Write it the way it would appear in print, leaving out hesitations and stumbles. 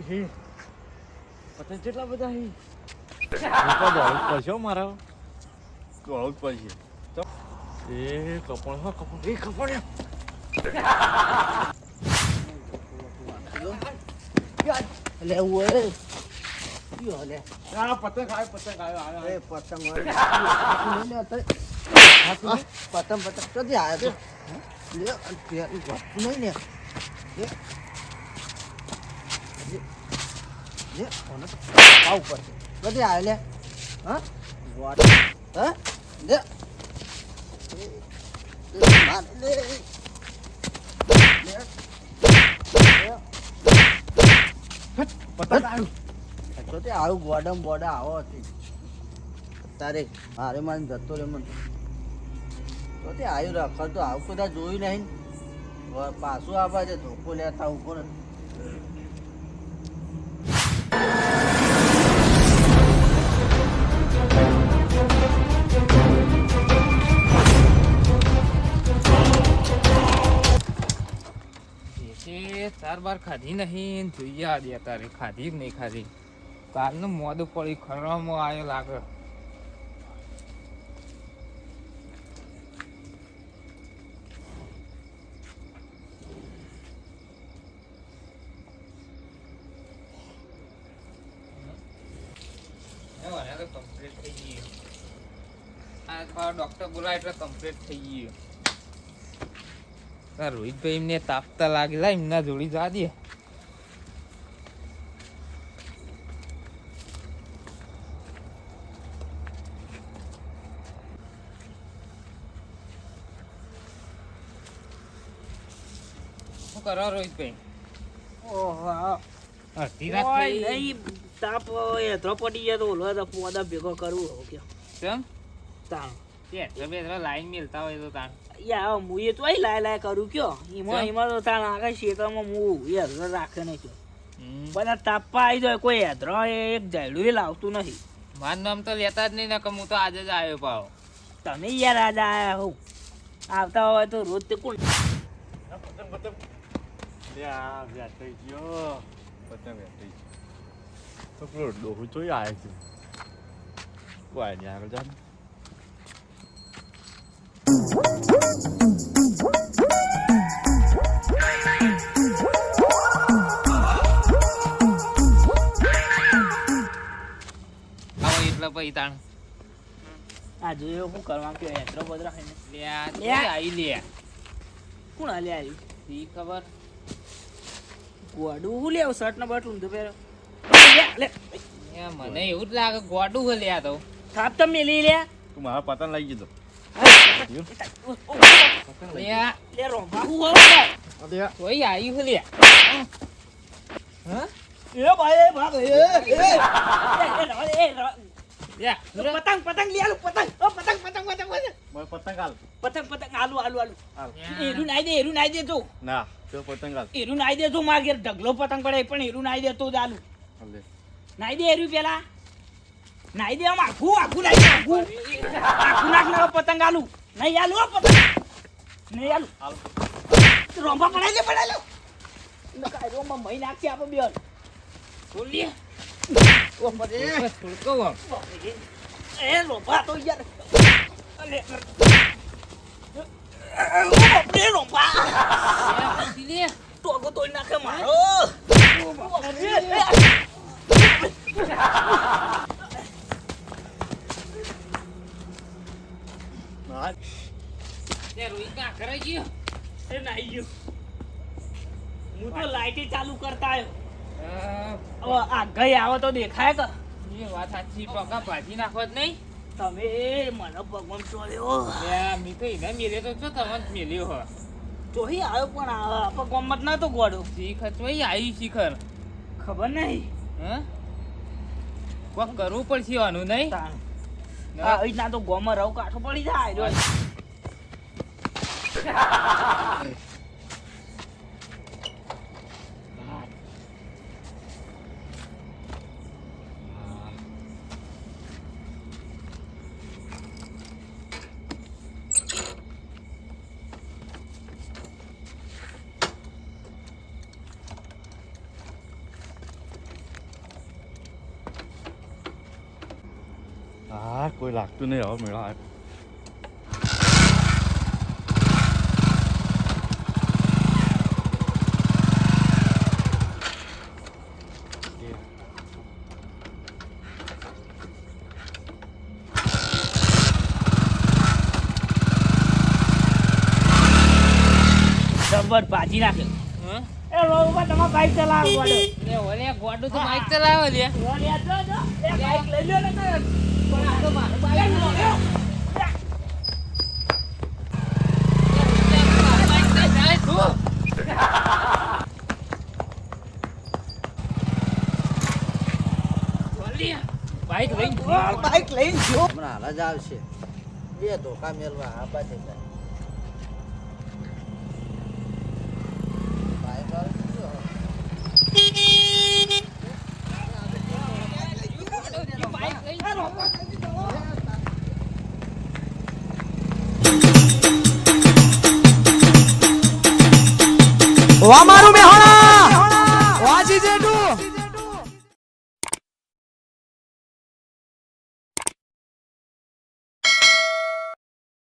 હી પતંગ કેટલા બધા હી દોડવું પડશે મારા દોડવું જ પડશે એ કપણ હા કપણ એ કપણ લે ઓય યો લે આ પતંગ આવ્યો એ પતંગ પતંગ ક્યાંથી આવ્યો તો લે નહીં ને આવું પડશે ક્યાંથી આવ્યો લે હા વોટ હા લે પતંગ આવ્યું તો તે આવું ગોડમ બોડા આવો હતી તારે મારે મને જતો રે મને તો તે આવ્યું રખડ તો આવું કદાચ જોયું નહીં પાછું આપવા છે ધોકો લેતા ઉભો ને ચાર બાર ખાધી નહીં જોઈએ આદે તારે ખાધી જ નહીં ખાધી કાલનું મોડું પડી ખરવામાં આવ્યો લાગે કમ્પ્લીટ થઈ ગયું આ ડોક્ટર બોલાય એટલે કમ્પ્લીટ થઈ ગયું રોહિતભાઈ એમને તાપતા લાગેલા એમના જોડી જા દે શું કરો રોહિતભાઈ ઓહો અડધી રાત થઈ નહીં તાપ એથરો પડી જાય તો ઓલો તો પોદા ભેગો કરવું હો કે કેમ તાણ લાઈન મેલતા હોય તો તાણ યા હું એ તો અહીં લાય કરું કયો એમાં તો તાણ આગળ ખેતરમાં હું હેધરો રાખે નહીં છું બધા તાપવા આવી જાય કોઈ હેધરો એક જાયડું લાવતું નથી મારું નામ તો લેતા જ નહીં ને કે હું તો આજે જ આવ્યો પાવ તમે યાર આજે આયા હોવ આવતા હોય તો રોજ તે કોણ પતંગ પતંગ લ્યા વ્યાજ થઈ ગયો પતંગ વ્યાજ થઈ ગયો તો પેલો ડોહું જોઈ આવે છે કોઈ નહીં આગળ જા એટલે પછી તાણ આ જોયો શું કરવા કયો હેધરો બદરા ખાઈને લે આવી લે કોણ હાલે આવ્યું ઈ ખબર ગોડું હું લેવું શર્ટ ને બટલું તો પહેરો લે મને એવું જ લાગે ગોડું હે લ્યા તો થાપ તમે મેલી લે તું મારા પતંગ લઈ ગયો લે રોંભા હું હવે કોઈ આવ્યું હે લ્યા હા એ ભાઈ ભાગ એ પતંગ પતંગ લે આલુ પતંગ પતંગ પતંગ હાલ પતંગ આલુ એરું નાઈ દે જો ના તો પતંગ હાલ એરું નાઈ દે જો માર ઘેર ઢગલો પતંગ પડે પણ એરું નાઈ દે તો જ આલુ નાઈ દે એરું પેલા નાઈ દે આમ આખું નાઈ દે આખું નાખનારો પતંગ આલુ નહીં આલુ પતંગ નહીં આલુ રોંબા પડાઈ લે કાઈ રોંબા મહી નાખી આપો બેન બોલીએ ઓ મરે છોડકો એ રોંબા તો યાર અલે ઓ રોંબા લે ટોગો તોય નાખે મારો રોહિત કા કરે ગયો એ નાઈ ગયો હું તો લાઈટ ચાલુ કરતા આવ્યો આ ગઈ આવે તો દેખાય કે એ વાત સાચી પગા ભાજી નાખો જ નહીં તમે મને ભગવાન ચોલ્યો મી તો એને મેલ્યો તો શું તમે મેલ્યો હો ચોહી આવ્યો પણ આપણે ગમત ના તો ગોડો શીખર ચોઈ આવી શિખર ખબર નહીં હા કોક કરવું પડશે આનું નહીં ના તો ગોમાં રવ કાઠો પડી જાય હા કોઈ લાગતું નહીં હવે મેળા જબર ભાજી નાખ્યો હં? એ રોડ ઉપર તમારે બાઈક ચલાવો ગોડો લે ઓલે ગોડું તો બાઈક ચલાવે લે રોડિયા જો એ બાઈક લઈ લ્યો ને તો પણ આ તો મારું બાઈક લ્યો બાઈક લઈ બાઈક લઈને જો હમણાં હાલ જ આવશે બે ધોકા મેલવા આ બાજુ જાય બાઈક વાળો શું હવે? અમારું